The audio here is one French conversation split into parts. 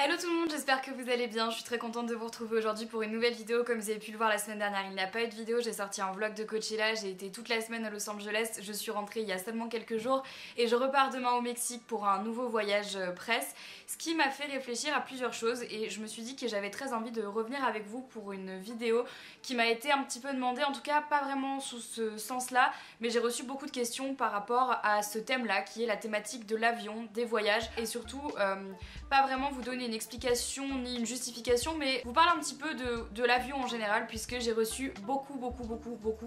Hello tout le monde, j'espère que vous allez bien, je suis très contente de vous retrouver aujourd'hui pour une nouvelle vidéo. Comme vous avez pu le voir la semaine dernière, il n'y a pas eu de vidéo, j'ai sorti un vlog de Coachella, j'ai été toute la semaine à Los Angeles, je suis rentrée il y a seulement quelques jours et je repars demain au Mexique pour un nouveau voyage presse, ce qui m'a fait réfléchir à plusieurs choses et je me suis dit que j'avais très envie de revenir avec vous pour une vidéo qui m'a été un petit peu demandée, en tout cas pas vraiment sous ce sens-là, mais j'ai reçu beaucoup de questions par rapport à ce thème-là qui est la thématique de l'avion, des voyages et surtout pas vraiment vous donner une explication ni une justification, mais vous parler un petit peu de l'avion en général, puisque j'ai reçu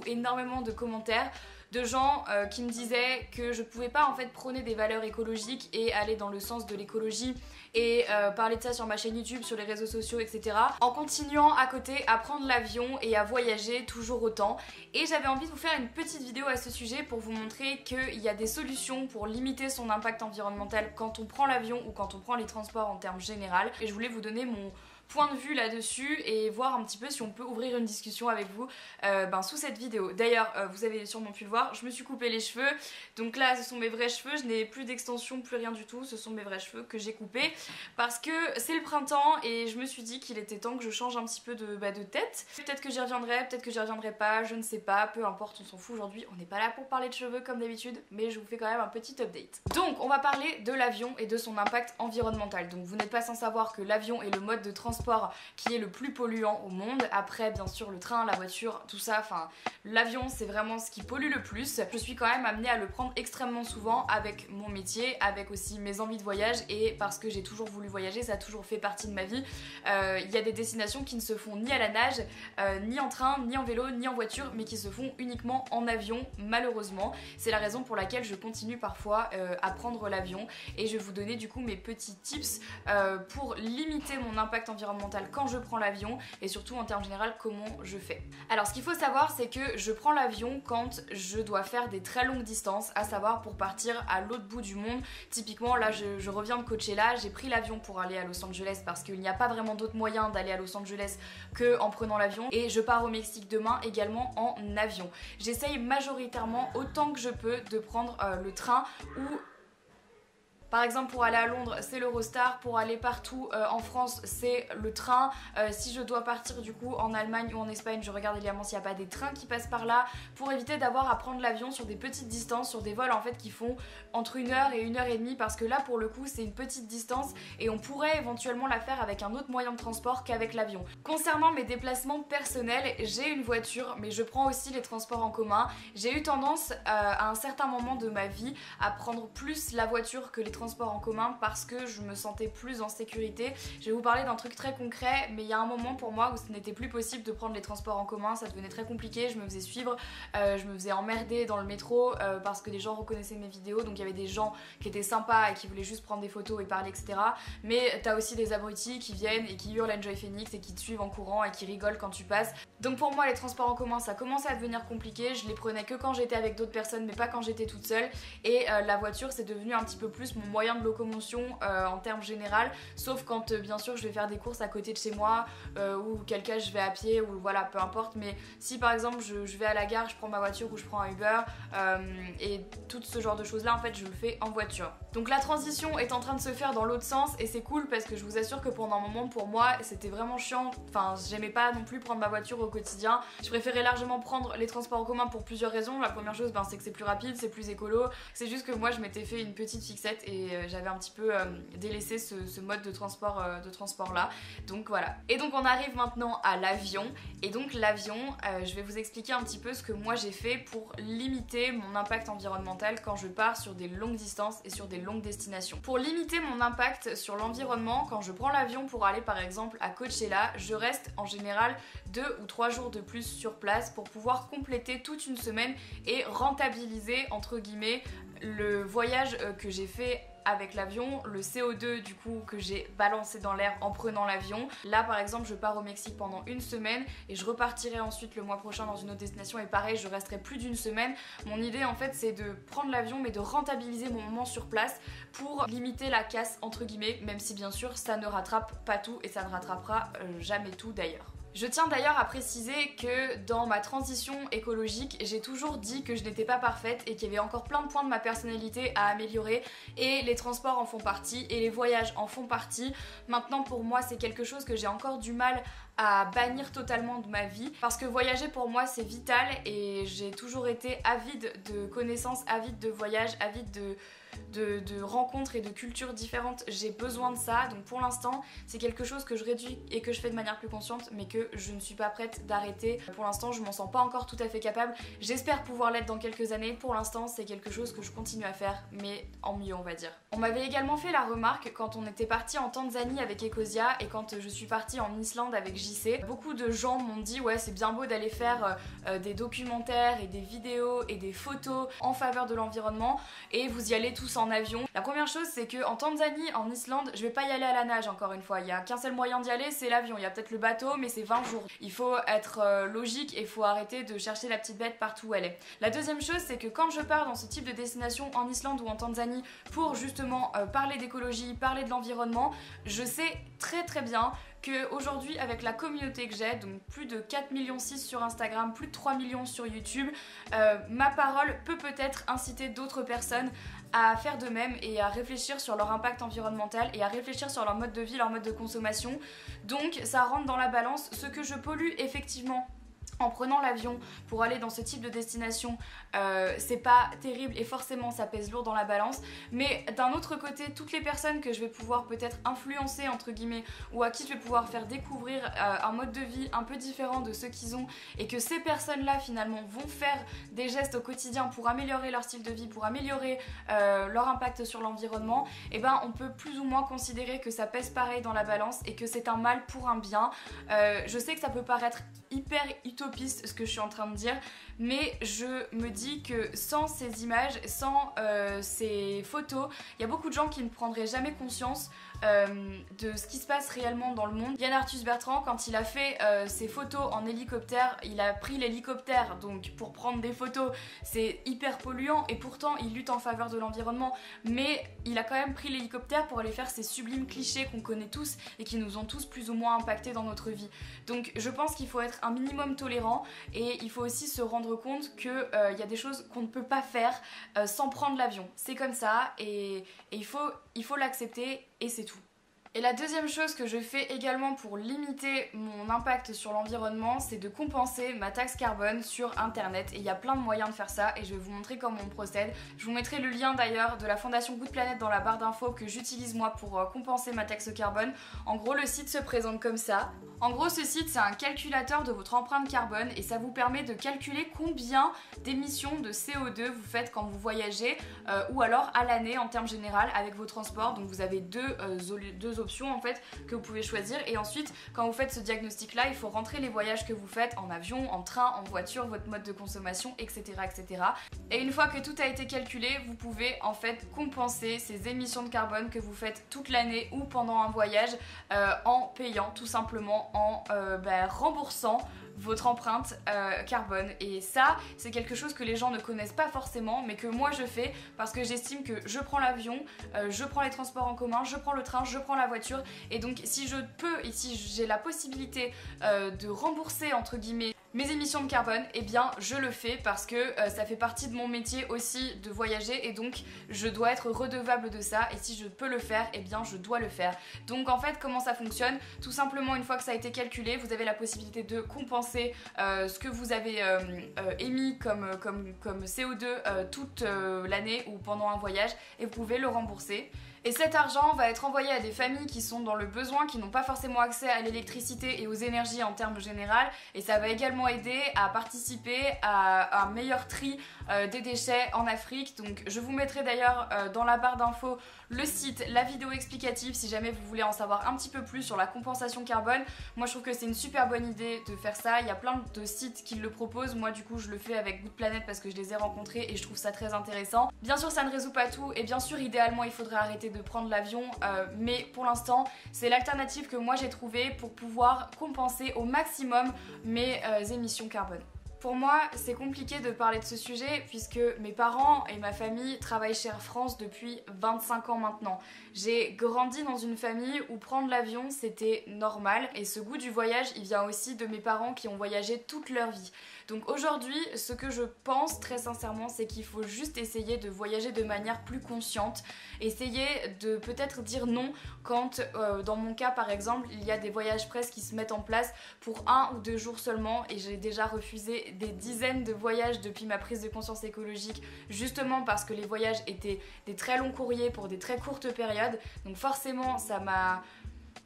énormément de commentaires de gens qui me disaient que je pouvais pas en fait prôner des valeurs écologiques et aller dans le sens de l'écologie et parler de ça sur ma chaîne YouTube, sur les réseaux sociaux, etc. en continuant à côté à prendre l'avion et à voyager toujours autant. Et j'avais envie de vous faire une petite vidéo à ce sujet pour vous montrer qu'il y a des solutions pour limiter son impact environnemental quand on prend l'avion ou quand on prend les transports en termes général. Et je voulais vous donner mon point de vue là-dessus et voir un petit peu si on peut ouvrir une discussion avec vous sous cette vidéo. D'ailleurs, vous avez sûrement pu le voir, je me suis coupé les cheveux, donc là ce sont mes vrais cheveux, je n'ai plus d'extension, plus rien du tout, ce sont mes vrais cheveux que j'ai coupés parce que c'est le printemps et je me suis dit qu'il était temps que je change un petit peu de tête. Peut-être que j'y reviendrai, peut-être que j'y reviendrai pas, je ne sais pas, peu importe, on s'en fout aujourd'hui, on n'est pas là pour parler de cheveux comme d'habitude, mais je vous fais quand même un petit update. Donc on va parler de l'avion et de son impact environnemental. Donc vous n'êtes pas sans savoir que l'avion est le mode de transport qui est le plus polluant au monde. Après bien sûr le train, la voiture, tout ça, enfin l'avion c'est vraiment ce qui pollue le plus. Je suis quand même amenée à le prendre extrêmement souvent avec mon métier, avec aussi mes envies de voyage et parce que j'ai toujours voulu voyager, ça a toujours fait partie de ma vie. Il y a des destinations qui ne se font ni à la nage, ni en train, ni en vélo, ni en voiture, mais qui se font uniquement en avion malheureusement. C'est la raison pour laquelle je continue parfois à prendre l'avion et je vais vous donner du coup mes petits tips pour limiter mon impact environnemental quand je prends l'avion et surtout en termes général comment je fais. Alors ce qu'il faut savoir c'est que je prends l'avion quand je dois faire des très longues distances, à savoir pour partir à l'autre bout du monde. Typiquement là je reviens de Coachella, j'ai pris l'avion pour aller à Los Angeles parce qu'il n'y a pas vraiment d'autre moyen d'aller à Los Angeles que en prenant l'avion et je pars au Mexique demain également en avion. J'essaye majoritairement autant que je peux de prendre le train ou par exemple pour aller à Londres c'est l'Eurostar, pour aller partout en France c'est le train, si je dois partir du coup en Allemagne ou en Espagne je regarde également s'il n'y a pas des trains qui passent par là pour éviter d'avoir à prendre l'avion sur des petites distances, sur des vols en fait qui font entre 1 heure et 1 heure et demie parce que là pour le coup c'est une petite distance et on pourrait éventuellement la faire avec un autre moyen de transport qu'avec l'avion. Concernant mes déplacements personnels, j'ai une voiture mais je prends aussi les transports en commun. J'ai eu tendance à un certain moment de ma vie à prendre plus la voiture que les transports en commun parce que je me sentais plus en sécurité. Je vais vous parler d'un truc très concret, mais il y a un moment pour moi où ce n'était plus possible de prendre les transports en commun, ça devenait très compliqué, je me faisais suivre, je me faisais emmerder dans le métro parce que les gens reconnaissaient mes vidéos, donc il y avait des gens qui étaient sympas et qui voulaient juste prendre des photos et parler, etc. Mais t'as aussi des abrutis qui viennent et qui hurlent Enjoy Phoenix et qui te suivent en courant et qui rigolent quand tu passes. Donc pour moi les transports en commun ça commençait à devenir compliqué, je les prenais que quand j'étais avec d'autres personnes mais pas quand j'étais toute seule et la voiture c'est devenu un petit peu plus mon moyen de locomotion en termes général, sauf quand bien sûr je vais faire des courses à côté de chez moi ou quel cas je vais à pied ou voilà peu importe, mais si par exemple je vais à la gare, je prends ma voiture ou je prends un Uber et tout ce genre de choses là en fait je le fais en voiture. Donc la transition est en train de se faire dans l'autre sens et c'est cool parce que je vous assure que pendant un moment pour moi c'était vraiment chiant, enfin j'aimais pas non plus prendre ma voiture au quotidien, je préférais largement prendre les transports en commun pour plusieurs raisons. La première chose c'est que c'est plus rapide, c'est plus écolo, c'est juste que moi je m'étais fait une petite fixette et j'avais un petit peu délaissé ce mode de transport là, donc voilà. Et donc on arrive maintenant à l'avion et donc l'avion je vais vous expliquer un petit peu ce que moi j'ai fait pour limiter mon impact environnemental quand je pars sur des longues distances et sur des longues destinations. Pour limiter mon impact sur l'environnement, quand je prends l'avion pour aller par exemple à Coachella, je reste en général 2 ou 3 jours de plus sur place pour pouvoir compléter toute une semaine et rentabiliser entre guillemets le voyage que j'ai fait avec l'avion, le CO2 du coup que j'ai balancé dans l'air en prenant l'avion. Là par exemple je pars au Mexique pendant une semaine et je repartirai ensuite le mois prochain dans une autre destination et pareil je resterai plus d'une semaine. Mon idée en fait c'est de prendre l'avion mais de rentabiliser mon moment sur place pour limiter la casse entre guillemets, même si bien sûr ça ne rattrape pas tout et ça ne rattrapera jamais tout d'ailleurs. Je tiens d'ailleurs à préciser que dans ma transition écologique, j'ai toujours dit que je n'étais pas parfaite et qu'il y avait encore plein de points de ma personnalité à améliorer, et les transports en font partie et les voyages en font partie. Maintenant pour moi c'est quelque chose que j'ai encore du mal à bannir totalement de ma vie, parce que voyager pour moi c'est vital et j'ai toujours été avide de connaissances, avide de voyages, avide de rencontres et de cultures différentes. J'ai besoin de ça, donc pour l'instant c'est quelque chose que je réduis et que je fais de manière plus consciente, mais que je ne suis pas prête d'arrêter. Pour l'instant je m'en sens pas encore tout à fait capable, j'espère pouvoir l'être dans quelques années. Pour l'instant c'est quelque chose que je continue à faire, mais en mieux on va dire. On m'avait également fait la remarque quand on était parti en Tanzanie avec Ecosia et quand je suis partie en Islande avec JC, beaucoup de gens m'ont dit ouais c'est bien beau d'aller faire des documentaires et des vidéos et des photos en faveur de l'environnement et vous y allez tous en avion. La première chose c'est que en Tanzanie, en Islande, je vais pas y aller à la nage encore une fois, il y a qu'un seul moyen d'y aller, c'est l'avion. Il y a peut-être le bateau mais c'est 20 jours. Il faut être logique et il faut arrêter de chercher la petite bête partout où elle est. La deuxième chose c'est que quand je pars dans ce type de destination en Islande ou en Tanzanie pour justement parler d'écologie, parler de l'environnement, je sais très bien qu'aujourd'hui avec la communauté que j'ai, donc plus de 4,6 millions sur Instagram, plus de 3 millions sur YouTube, ma parole peut peut-être inciter d'autres personnes à faire de même et à réfléchir sur leur impact environnemental et à réfléchir sur leur mode de vie, leur mode de consommation. Donc ça rentre dans la balance. Ce que je pollue effectivement en prenant l'avion pour aller dans ce type de destination, c'est pas terrible et forcément ça pèse lourd dans la balance, mais d'un autre côté toutes les personnes que je vais pouvoir peut-être influencer entre guillemets ou à qui je vais pouvoir faire découvrir un mode de vie un peu différent de ceux qu'ils ont, et que ces personnes là finalement vont faire des gestes au quotidien pour améliorer leur style de vie, pour améliorer leur impact sur l'environnement, et ben on peut plus ou moins considérer que ça pèse pareil dans la balance et que c'est un mal pour un bien. Je sais que ça peut paraître hyper utopiste ce que je suis en train de dire, mais je me dis que sans ces images, sans ces photos, il y a beaucoup de gens qui ne prendraient jamais conscience de ce qui se passe réellement dans le monde. Yann Arthus Bertrand, quand il a fait ses photos en hélicoptère, il a pris l'hélicoptère donc pour prendre des photos, c'est hyper polluant et pourtant il lutte en faveur de l'environnement, mais il a quand même pris l'hélicoptère pour aller faire ces sublimes clichés qu'on connaît tous et qui nous ont tous plus ou moins impactés dans notre vie. Donc je pense qu'il faut être un minimum tolérant et il faut aussi se rendre compte qu'il y a des choses qu'on ne peut pas faire sans prendre l'avion. C'est comme ça et il faut l'accepter et c'est tout. Et la deuxième chose que je fais également pour limiter mon impact sur l'environnement, c'est de compenser ma taxe carbone sur internet. Et il y a plein de moyens de faire ça et je vais vous montrer comment on procède. Je vous mettrai le lien d'ailleurs de la fondation Good Planet dans la barre d'infos que j'utilise moi pour compenser ma taxe carbone. En gros le site se présente comme ça. En gros ce site c'est un calculateur de votre empreinte carbone et ça vous permet de calculer combien d'émissions de CO2 vous faites quand vous voyagez ou alors à l'année en termes général avec vos transports. Donc vous avez deux options en fait que vous pouvez choisir et ensuite quand vous faites ce diagnostic là il faut rentrer les voyages que vous faites en avion, en train, en voiture, votre mode de consommation, etc. Et une fois que tout a été calculé vous pouvez en fait compenser ces émissions de carbone que vous faites toute l'année ou pendant un voyage en payant tout simplement, en remboursant votre empreinte carbone. Et ça c'est quelque chose que les gens ne connaissent pas forcément mais que moi je fais parce que j'estime que je prends l'avion, je prends les transports en commun, je prends le train, je prends la voiture et donc si je peux et si j'ai la possibilité de rembourser entre guillemets mes émissions de carbone, eh bien je le fais parce que ça fait partie de mon métier aussi de voyager et donc je dois être redevable de ça et si je peux le faire, eh bien je dois le faire. Donc en fait comment ça fonctionne? Tout simplement une fois que ça a été calculé, vous avez la possibilité de compenser ce que vous avez émis comme CO2 toute l'année ou pendant un voyage et vous pouvez le rembourser. Et cet argent va être envoyé à des familles qui sont dans le besoin, qui n'ont pas forcément accès à l'électricité et aux énergies en termes général. Et ça va également aider à participer à un meilleur tri des déchets en Afrique. Donc je vous mettrai d'ailleurs dans la barre d'infos le site, la vidéo explicative si jamais vous voulez en savoir un petit peu plus sur la compensation carbone. Moi je trouve que c'est une super bonne idée de faire ça. Il y a plein de sites qui le proposent. Moi du coup je le fais avec Good Planet parce que je les ai rencontrés et je trouve ça très intéressant. Bien sûr ça ne résout pas tout et bien sûr idéalement il faudrait arrêter de prendre l'avion mais pour l'instant c'est l'alternative que moi j'ai trouvée pour pouvoir compenser au maximum mes émissions carbone. Pour moi, c'est compliqué de parler de ce sujet puisque mes parents et ma famille travaillent chez Air France depuis 25 ans maintenant. J'ai grandi dans une famille où prendre l'avion c'était normal et ce goût du voyage il vient aussi de mes parents qui ont voyagé toute leur vie. Donc aujourd'hui, ce que je pense très sincèrement, c'est qu'il faut juste essayer de voyager de manière plus consciente, essayer de peut-être dire non quand, dans mon cas par exemple, il y a des voyages presse qui se mettent en place pour 1 ou 2 jours seulement et j'ai déjà refusé des dizaines de voyages depuis ma prise de conscience écologique, justement parce que les voyages étaient des très longs courriers pour des très courtes périodes. Donc forcément, ça m'a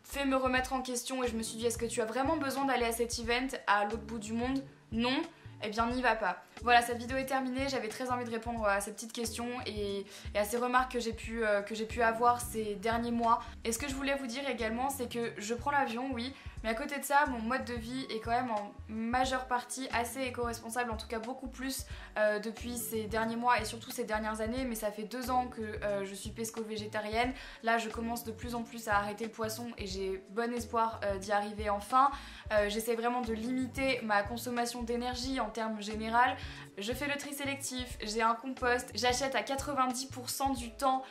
fait me remettre en question et je me suis dit, est-ce que tu as vraiment besoin d'aller à cet event à l'autre bout du monde ? Non, eh bien n'y va pas. Voilà, cette vidéo est terminée, j'avais très envie de répondre à ces petites questions et à ces remarques que j'ai pu avoir ces derniers mois. Et ce que je voulais vous dire également, c'est que je prends l'avion, oui, mais à côté de ça, mon mode de vie est quand même en majeure partie assez éco-responsable, en tout cas beaucoup plus depuis ces derniers mois et surtout ces dernières années, mais ça fait 2 ans que je suis pesco-végétarienne. Là, je commence de plus en plus à arrêter le poisson et j'ai bon espoir d'y arriver enfin. J'essaie vraiment de limiter ma consommation d'énergie en termes général. Je fais le tri sélectif, j'ai un compost, j'achète à 90% du temps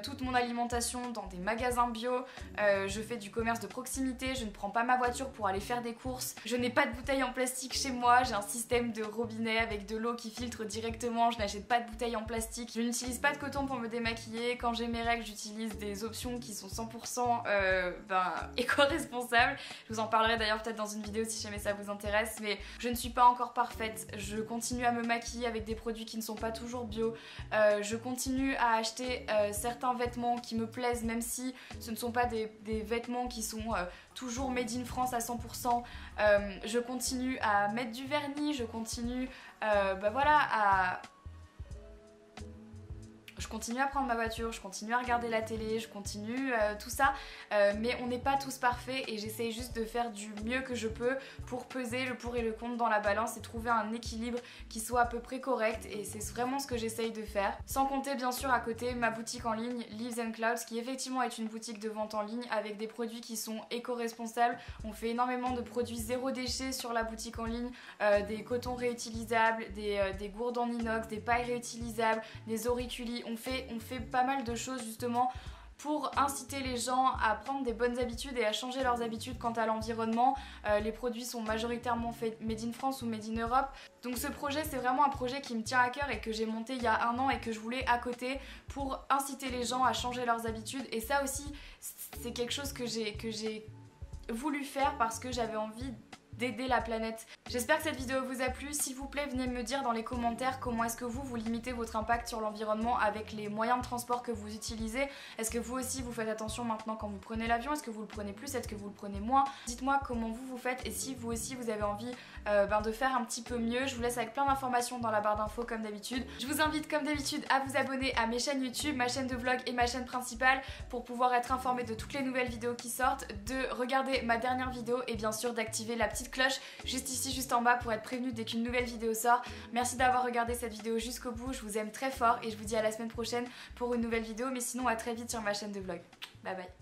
toute mon alimentation dans des magasins bio, je fais du commerce de proximité, je ne prends pas ma voiture pour aller faire des courses, je n'ai pas de bouteilles en plastique chez moi, j'ai un système de robinet avec de l'eau qui filtre directement, je n'achète pas de bouteilles en plastique, je n'utilise pas de coton pour me démaquiller, quand j'ai mes règles j'utilise des options qui sont 100% éco-responsables, je vous en parlerai d'ailleurs peut-être dans une vidéo si jamais ça vous intéresse, mais je ne suis pas encore parfaite, je continue à me maquiller avec des produits qui ne sont pas toujours bio, je continue à acheter certains vêtements qui me plaisent même si ce ne sont pas des vêtements qui sont toujours made in France à 100%, je continue à mettre du vernis, je continue je continue à prendre ma voiture, je continue à regarder la télé, je continue tout ça, mais on n'est pas tous parfaits et j'essaye juste de faire du mieux que je peux pour peser le pour et le contre dans la balance et trouver un équilibre qui soit à peu près correct et c'est vraiment ce que j'essaye de faire. Sans compter bien sûr à côté ma boutique en ligne Leaves and Clouds qui effectivement est une boutique de vente en ligne avec des produits qui sont éco-responsables. On fait énormément de produits zéro déchet sur la boutique en ligne, des cotons réutilisables, des gourdes en inox, des pailles réutilisables, des auriculis. On fait pas mal de choses justement pour inciter les gens à prendre des bonnes habitudes et à changer leurs habitudes quant à l'environnement. Les produits sont majoritairement faits made in France ou made in Europe. Donc ce projet c'est vraiment un projet qui me tient à cœur et que j'ai monté il y a 1 an et que je voulais à côté pour inciter les gens à changer leurs habitudes. Et ça aussi c'est quelque chose que j'ai voulu faire parce que j'avais envie d'aider la planète. J'espère que cette vidéo vous a plu. S'il vous plaît, venez me dire dans les commentaires comment est-ce que vous limitez votre impact sur l'environnement avec les moyens de transport que vous utilisez. Est-ce que vous aussi vous faites attention maintenant quand vous prenez l'avion? Est-ce que vous le prenez plus? Est-ce que vous le prenez moins? Dites-moi comment vous faites et si vous aussi vous avez envie de faire un petit peu mieux. Je vous laisse avec plein d'informations dans la barre d'infos comme d'habitude. Je vous invite comme d'habitude à vous abonner à mes chaînes YouTube, ma chaîne de vlog et ma chaîne principale pour pouvoir être informé de toutes les nouvelles vidéos qui sortent, de regarder ma dernière vidéo et bien sûr d'activer la petite cloche juste ici, juste en bas pour être prévenu dès qu'une nouvelle vidéo sort. Merci d'avoir regardé cette vidéo jusqu'au bout, je vous aime très fort et je vous dis à la semaine prochaine pour une nouvelle vidéo, mais sinon à très vite sur ma chaîne de vlog. Bye bye.